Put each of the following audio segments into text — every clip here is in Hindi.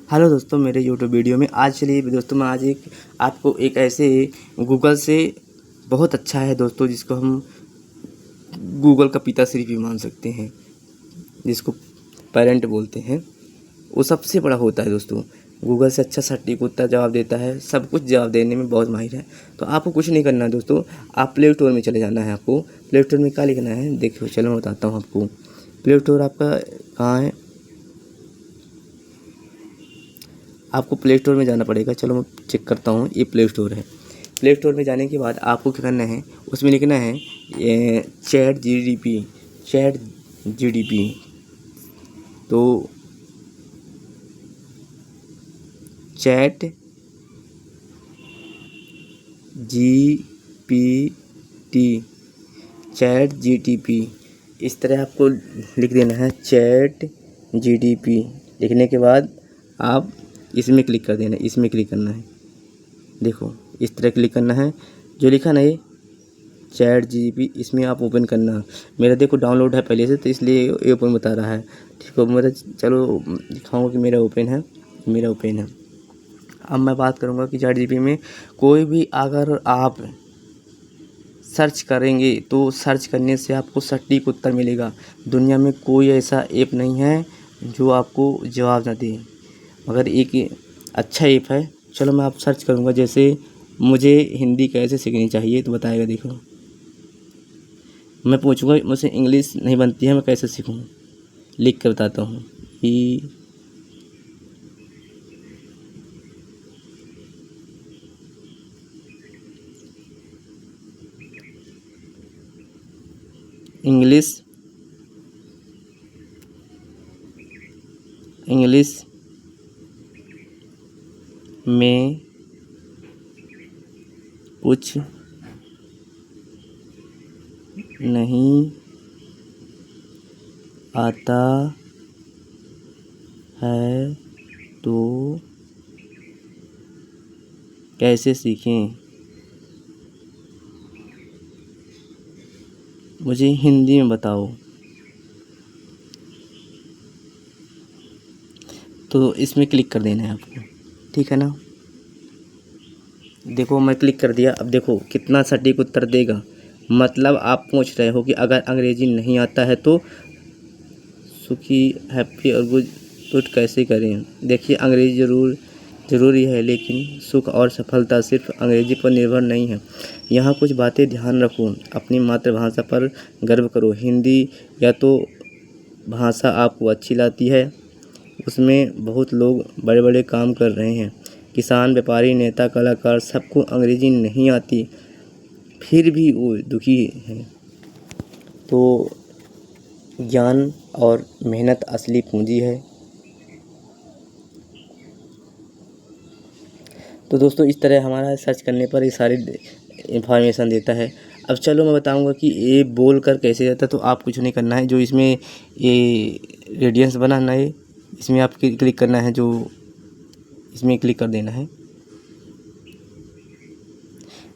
हेलो दोस्तों, मेरे यूट्यूब वीडियो में आज चलिए दोस्तों मैं आज आपको एक ऐसे गूगल से बहुत अच्छा है दोस्तों, जिसको हम गूगल का पिताश्री भी मान सकते हैं, जिसको पेरेंट बोलते हैं। वो सबसे बड़ा होता है दोस्तों। गूगल से अच्छा सटीक उत्तर जवाब देता है, सब कुछ जवाब देने में बहुत माहिर है। तो आपको कुछ नहीं करना है दोस्तों, आप प्ले स्टोर में चले जाना है। आपको प्ले स्टोर में क्या लिखना है देखिए, चलो मैं बताता हूँ आपको। प्ले स्टोर आपका कहाँ है, आपको प्ले स्टोर में जाना पड़ेगा। चलो मैं चेक करता हूँ, ये प्ले स्टोर है। प्ले स्टोर में जाने के बाद आपको क्या करना है, उसमें लिखना है चैट जीडीपी। तो चैट जीपीटी, चैट जीटीपी, इस तरह आपको लिख देना है चैट जीडीपी। लिखने के बाद आप इसमें क्लिक कर देना है, इसमें क्लिक करना है। देखो इस तरह क्लिक करना है, जो लिखा ना ये चैट जीपी, इसमें आप ओपन करना। मेरा देखो डाउनलोड है पहले से, तो इसलिए ये ओपन बता रहा है। ठीक है, मेरा चलो दिखाऊंगा कि मेरा ओपन है, मेरा ओपन है। अब मैं बात करूंगा कि चैट जीपी में कोई भी अगर आप सर्च करेंगे तो सर्च करने से आपको सटीक उत्तर मिलेगा। दुनिया में कोई ऐसा ऐप नहीं है जो आपको जवाब ना दे, मगर एक अच्छा ऐप है। चलो मैं आप सर्च करूंगा, जैसे मुझे हिंदी कैसे सीखनी चाहिए तो बताएगा। देखो मैं पूछूंगा, मुझसे इंग्लिश नहीं बनती है, मैं कैसे सीखूँ, लिख कर बताता हूँ। इंग्लिश में कुछ नहीं आता है तो कैसे सीखें, मुझे हिंदी में बताओ। तो इसमें क्लिक कर देना है आपको, ठीक है ना। देखो मैं क्लिक कर दिया। अब देखो कितना सटीक उत्तर देगा। मतलब आप पूछ रहे हो कि अगर अंग्रेजी नहीं आता है तो सुखी, हैप्पी और गुड कैसे करें। देखिए अंग्रेजी ज़रूरी है, लेकिन सुख और सफलता सिर्फ अंग्रेजी पर निर्भर नहीं है। यहाँ कुछ बातें ध्यान रखो। अपनी मातृभाषा पर गर्व करो। हिंदी या तो भाषा आपको अच्छी लगती है, उसमें बहुत लोग बड़े बड़े काम कर रहे हैं। किसान, व्यापारी, नेता, कलाकार, सबको अंग्रेजी नहीं आती, फिर भी वो दुखी हैं। तो ज्ञान और मेहनत असली पूंजी है। तो दोस्तों इस तरह हमारा सर्च करने पर ये सारी इंफॉर्मेशन देता है। अब चलो मैं बताऊंगा कि ये बोल कर कैसे जाता है। तो आप कुछ नहीं करना है, जो इसमें ये रेडियंस बनाना है, इसमें आप क्लिक करना है, जो इसमें क्लिक कर देना है।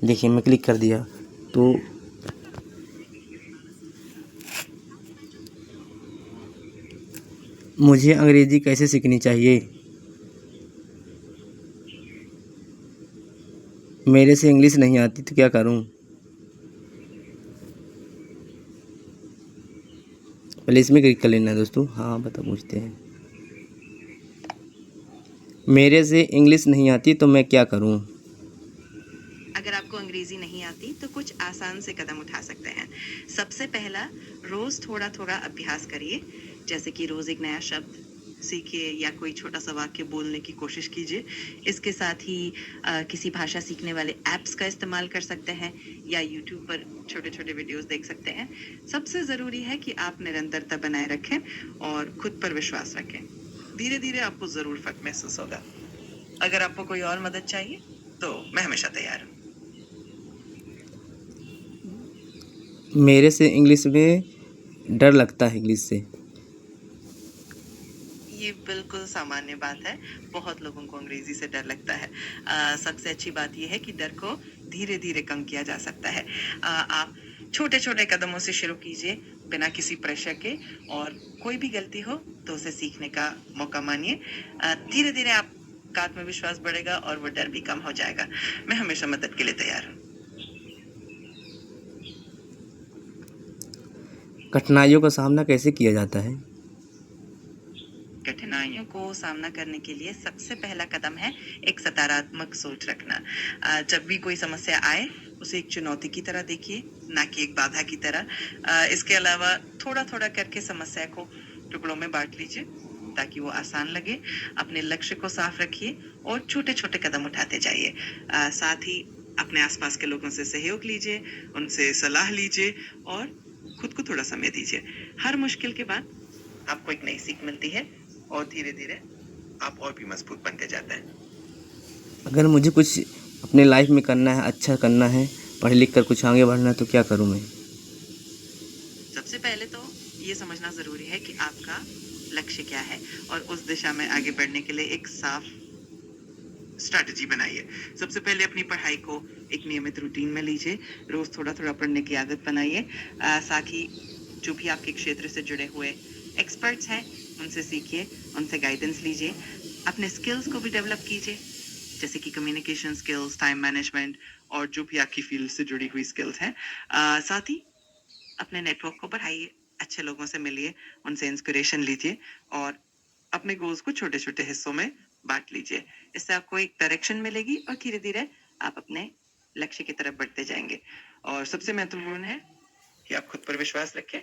देखिए मैं क्लिक कर दिया। तो मुझे अंग्रेज़ी कैसे सीखनी चाहिए, मेरे से इंग्लिश नहीं आती तो क्या करूं। पहले इसमें क्लिक कर लेना है दोस्तों। हाँ बता, पूछते हैं, मेरे से इंग्लिश नहीं आती तो मैं क्या करूं। अगर आपको अंग्रेजी नहीं आती तो कुछ आसान से कदम उठा सकते हैं। सबसे पहला, रोज थोड़ा थोड़ा अभ्यास करिए। जैसे कि रोज एक नया शब्द सीखिए या कोई छोटा सा वाक्य बोलने की कोशिश कीजिए। इसके साथ ही किसी भाषा सीखने वाले ऐप्स का इस्तेमाल कर सकते हैं या यूट्यूब पर छोटे छोटे वीडियोस देख सकते हैं। सबसे ज़रूरी है कि आप निरंतरता बनाए रखें और खुद पर विश्वास रखें। धीरे धीरे आपको ज़रूर फर्क महसूस होगा। अगर आपको कोई और मदद चाहिए तो मैं हमेशा तैयार हूँ। मेरे से इंग्लिश में डर लगता है, इंग्लिश से। ये बिल्कुल सामान्य बात है। बहुत लोगों को अंग्रेजी से डर लगता है। सबसे अच्छी बात यह है कि डर को धीरे धीरे कम किया जा सकता है। आप छोटे छोटे कदमों से शुरू कीजिए, बिना किसी प्रेशर के, और कोई भी गलती हो तो उसे सीखने का मौका मानिए। धीरे धीरे आपका आत्मविश्वास बढ़ेगा और वो डर भी कम हो जाएगा। मैं हमेशा मदद के लिए तैयार हूँ। कठिनाइयों का सामना कैसे किया जाता है? कठिनाइयों को सामना करने के लिए सबसे पहला कदम है एक सकारात्मक सोच रखना। जब भी कोई समस्या आए उसे एक चुनौती की तरह देखिए, ना कि एक बाधा की तरह। इसके अलावा थोड़ा थोड़ा करके समस्या को टुकड़ों में बांट लीजिए ताकि वो आसान लगे। अपने लक्ष्य को साफ रखिए और छोटे छोटे कदम उठाते जाइए। साथ ही अपने आसपास के लोगों से सहयोग लीजिए, उनसे सलाह लीजिए और खुद को थोड़ा समय दीजिए। हर मुश्किल के बाद आपको एक नई सीख मिलती है और धीरे धीरे आप और भी मजबूत बनते जाते हैं। अगर मुझे कुछ अपने लाइफ में करना है, अच्छा करना है, पढ़ लिख कर कुछ आगे बढ़ना है तो क्या करूँ मैं? सबसे पहले तो ये समझना जरूरी है कि आपका लक्ष्य क्या है और उस दिशा में आगे बढ़ने के लिए एक साफ स्ट्रैटेजी बनाइए। सबसे पहले अपनी पढ़ाई को एक नियमित रूटीन में लीजिए। रोज थोड़ा थोड़ा पढ़ने की आदत बनाइए। साथ ही जो भी आपके क्षेत्र से जुड़े हुए एक्सपर्ट्स हैं उनसे सीखिए, उनसे गाइडेंस लीजिए। अपने स्किल्स को भी डेवलप कीजिए, जैसे कि कम्युनिकेशन स्किल्स, टाइम मैनेजमेंट और जो भी आपकी फील्ड से जुड़ी हुई स्किल्स हैं। साथ ही अपने नेटवर्क को बढ़ाइए, अच्छे लोगों से मिलिए, उनसे इंस्पिरेशन लीजिए और अपने गोल्स को छोटे छोटे हिस्सों में बांट लीजिए। इससे आपको एक डायरेक्शन मिलेगी और धीरे धीरे आप अपने लक्ष्य की तरफ बढ़ते जाएंगे। और सबसे महत्वपूर्ण है कि आप खुद पर विश्वास रखें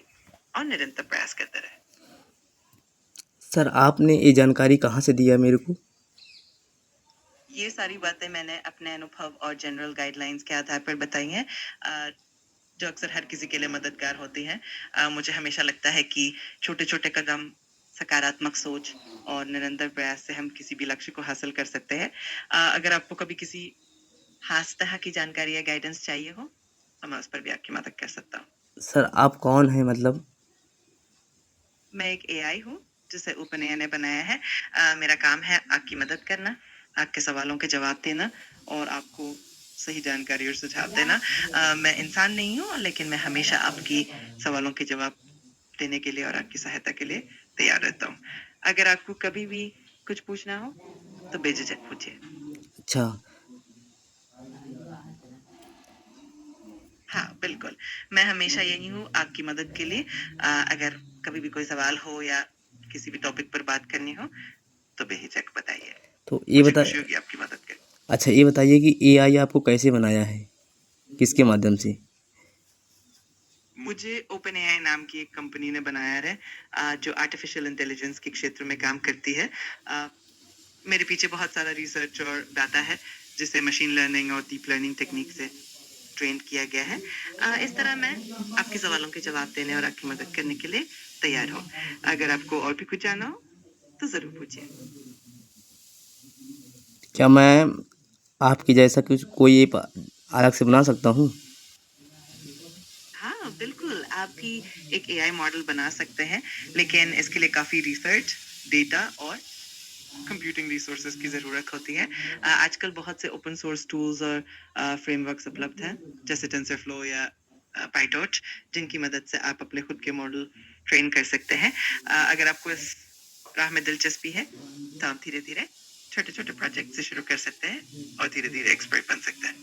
और निरंतर प्रयास करते रहें। सर, आपने ये जानकारी कहाँ से दिया मेरे को? ये सारी बातें मैंने अपने अनुभव और जनरल गाइडलाइंस के आधार पर बताई हैं, जो अक्सर हर किसी के लिए मददगार होती हैं। मुझे हमेशा लगता है कि छोटे छोटे कदम, सकारात्मक सोच और निरंतर प्रयास से हम किसी भी लक्ष्य को हासिल कर सकते हैं। अगर आपको कभी किसी खास तरह की जानकारी या गाइडेंस चाहिए हो तो मैं उस पर भी आपकी मदद कर सकता हूँ। सर, आप कौन हैं मतलब? मैं एक एआई हूँ जिसे ओपन एआई ने बनाया है। मेरा काम है आपकी मदद करना, आपके सवालों के जवाब देना और आपको सही जानकारी और सुझाव देना। मैं इंसान नहीं हूँ, लेकिन मैं हमेशा आपकी सवालों के जवाब देने के लिए और आपकी सहायता के लिए तैयार रहता हूँ। अगर आपको कभी भी कुछ पूछना हो तो बेझिझक पूछिए। अच्छा। हाँ, बिल्कुल। मैं हमेशा यही हूँ आपकी मदद के लिए। अगर कभी भी कोई सवाल हो या किसी भी टॉपिक पर बात करनी हो तो बेहिचक बताइए। तो ये मुझे बता खुशी होगी आपकी मदद करके। अच्छा, ये बताइए कि एआई आपको कैसे बनाया है? किसके माध्यम से? मुझे ओपन एआई नाम की एक कंपनी ने बनाया है, जो आर्टिफिशियल इंटेलिजेंस के क्षेत्र में काम करती है। मेरे पीछे बहुत सारा रिसर्च और डाटा है जिसे मशीन लर्निंग और डीप लर्निंग टेक्निक से ट्रेन किया गया है। इस तरह मैं आपके सवालों के जवाब देने और आपकी मदद करने के लिए तैयार हूँ। अगर आपको और भी कुछ जानना हो तो जरूर पूछिए। क्या मैं आपकी जैसा कुछ कोई ऐप अलग से बना सकता हूँ? हाँ, बिल्कुल। आप भी एक एआई मॉडल बना सकते हैं, लेकिन इसके लिए काफ़ी रिसर्च, डेटा और कंप्यूटिंग रिसोर्सेज की ज़रूरत होती है। आजकल बहुत से ओपन सोर्स टूल्स और फ्रेमवर्क्स उपलब्ध हैं, जैसे टेंसरफ्लो या पाइटॉर्च, जिनकी मदद से आप अपने खुद के मॉडल ट्रेन कर सकते हैं। अगर आपको इस राह में दिलचस्पी है, तो आप धीरे-धीरे छोटे-छोटे प्रोजेक्ट से शुरू कर सकते हैं और धीरे-धीरे एक्सपर्ट बन सकते हैं।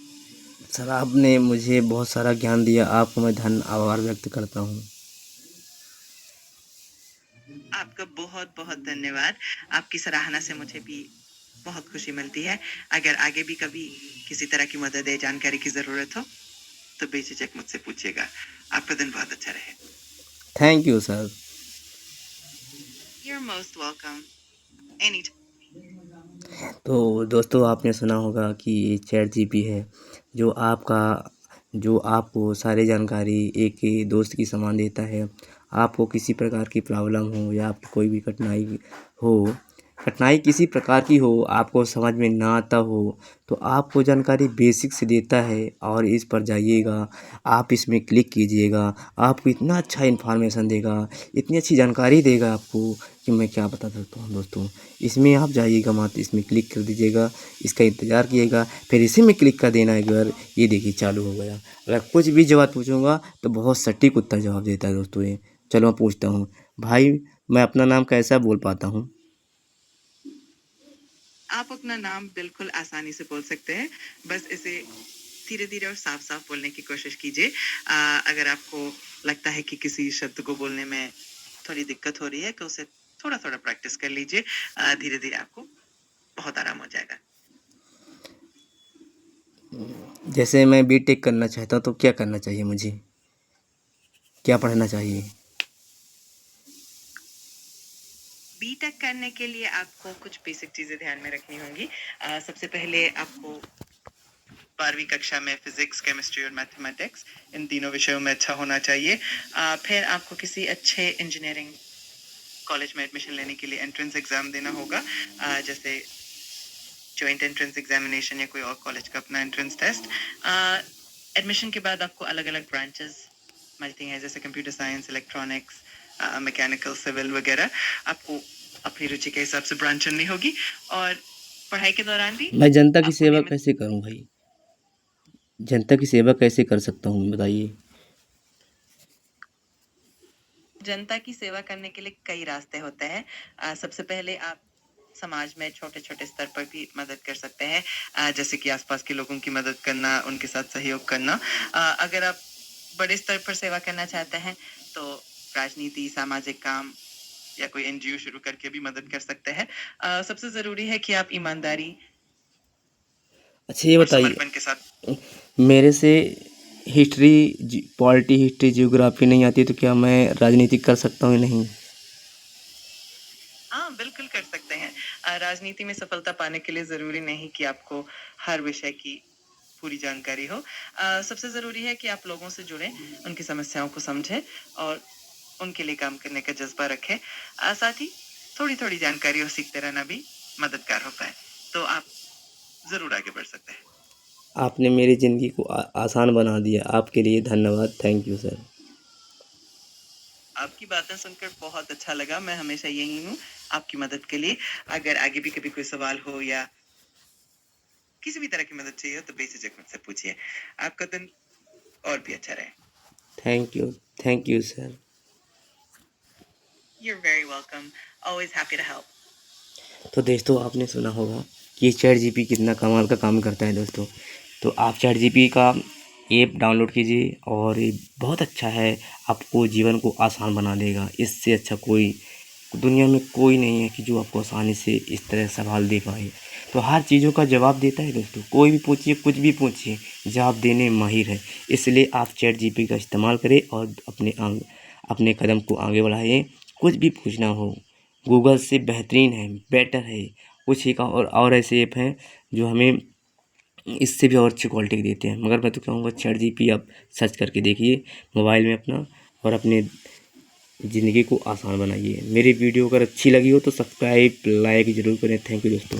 सर, आपने मुझे बहुत सारा ज्ञान दिया, आपको मैं आभार व्यक्त करता हूँ। आपका बहुत बहुत धन्यवाद। आपकी सराहना से मुझे भी बहुत खुशी मिलती है। अगर आगे भी कभी किसी तरह की मदद या जानकारी की ज़रूरत हो तो बेझिझक मुझसे पूछिएगा। आपका दिन बहुत अच्छा रहे। Thank you sir. You're most welcome. Any तो दोस्तों, आपने सुना होगा कि ये चैट जीपी है जो आपको सारी जानकारी एक ही दोस्त की समान देता है। आपको किसी प्रकार की प्रॉब्लम हो या आपको कोई भी कठिनाई किसी प्रकार की हो, आपको समझ में ना आता हो, तो आपको जानकारी बेसिक से देता है और इस पर जाइएगा, आप इसमें क्लिक कीजिएगा, आपको इतना अच्छा इन्फॉर्मेशन देगा, इतनी अच्छी जानकारी देगा आपको कि मैं क्या बता सकता हूँ दोस्तों। इसमें आप जाइएगा मत, इसमें क्लिक कर दीजिएगा, इसका इंतज़ार कीजिएगा, फिर इसी में क्लिक कर देना एक बार। ये देखिए चालू हो गया। अगर कुछ भी जवाब पूछूंगा तो बहुत सटीक उत्तर जवाब देता है दोस्तों ये। चलो मैं पूछता हूँ, भाई मैं अपना नाम कैसा बोल पाता हूँ? आप अपना नाम बिल्कुल आसानी से बोल सकते हैं, बस इसे धीरे धीरे और साफ साफ बोलने की कोशिश कीजिए। अगर आपको लगता है कि किसी शब्द को बोलने में थोड़ी दिक्कत हो रही है तो उसे थोड़ा थोड़ा प्रैक्टिस कर लीजिए। धीरे धीरे आपको बहुत आराम हो जाएगा। जैसे मैं बीटेक करना चाहता हूँ तो क्या करना चाहिए मुझे? क्या पढ़ना चाहिए? बीटेक करने के लिए आपको कुछ बेसिक चीजें ध्यान में रखनी होंगी। सबसे पहले आपको 12वीं कक्षा में फिजिक्स, केमिस्ट्री और मैथमेटिक्स इन तीनों विषयों में अच्छा होना चाहिए। फिर आपको किसी अच्छे इंजीनियरिंग कॉलेज में एडमिशन लेने के लिए एंट्रेंस एग्जाम देना होगा, जैसे जॉइंट एंट्रेंस एग्जामिनेशन या कोई और कॉलेज का अपना एंट्रेंस टेस्ट। एडमिशन के बाद आपको अलग अलग ब्रांचेस मिलती हैं, जैसे computer science, electronics, mechanical, civil वगैरह। आपको अपनी रुचि के हिसाब से ब्रांच चुननी होगी और पढ़ाई के दौरान भी मैं जनता की आपको सेवा नियमित कैसे करूं भाई? जनता की सेवा कैसे कर सकता हूँ बताइए? जनता की सेवा करने के लिए कई रास्ते होते हैं। सबसे पहले आप समाज में छोटे छोटे स्तर पर भी मदद कर सकते हैं, जैसे कि आसपास के लोगों की मदद करना, उनके साथ सहयोग करना। अगर आप बड़े स्तर पर सेवा करना चाहते हैं तो राजनीति, सामाजिक काम या कोई एनजीओ शुरू करके भी मदद कर सकते हैं। सबसे जरूरी है कि आप ईमानदारी अच्छा ये और बताइए, समर्पण के साथ। मेरे से पॉलिटी, हिस्ट्री, जियोग्राफी नहीं आती तो क्या मैं राजनीति कर सकता हूँ या नहीं? हाँ, बिल्कुल कर सकते हैं। राजनीति में सफलता पाने के लिए जरूरी नहीं कि आपको हर विषय की पूरी जानकारी हो। सबसे जरूरी है कि आप लोगों से जुड़ें, उनकी समस्याओं को समझें और उनके लिए काम करने का जज्बा रखें। साथ ही थोड़ी थोड़ी जानकारी और सीखते रहना भी मददगार होता है। तो आप जरूर आगे बढ़ सकते हैं। आपने मेरी ज़िंदगी को आसान बना दिया, आपके लिए धन्यवाद। Thank you sir. आपकी बातें सुनकर बहुत अच्छा लगा। मैं हमेशा यही हूँ आपकी मदद के लिए। अगर आगे भी कभी कोई सवाल हो या किसी भी तरह की मदद चाहिए हो तो बेझिझक मुझसे पूछिए। आपका दिन और भी अच्छा रहे। Thank you sir. You're very welcome. Always happy to help. तो दोस्तों आपने सुना होगा कि चैट जीपी कितना कमाल का काम करता है दोस्तों। तो आप चैट जीपी का ऐप डाउनलोड कीजिए और ये बहुत अच्छा है, आपको जीवन को आसान बना देगा। इससे अच्छा कोई दुनिया में कोई नहीं है कि जो आपको आसानी से इस तरह सवाल दे पाए। तो हर चीज़ों का जवाब देता है दोस्तों, कोई भी पूछिए, कुछ भी पूछिए, जवाब देने में माहिर है। इसलिए आप चैट जीपी का इस्तेमाल करें और अपने कदम को आगे बढ़ाइए। कुछ भी पूछना हो गूगल से बेहतरीन है, बेटर है। कुछ एक और ऐसे ऐप हैं जो हमें इससे भी और अच्छी क्वालिटी देते हैं, मगर मैं तो कहूँगा चैट जीपी आप सर्च करके देखिए मोबाइल में अपना, और अपने ज़िंदगी को आसान बनाइए। मेरी वीडियो अगर अच्छी लगी हो तो सब्सक्राइब, लाइक ज़रूर करें। थैंक यू दोस्तों।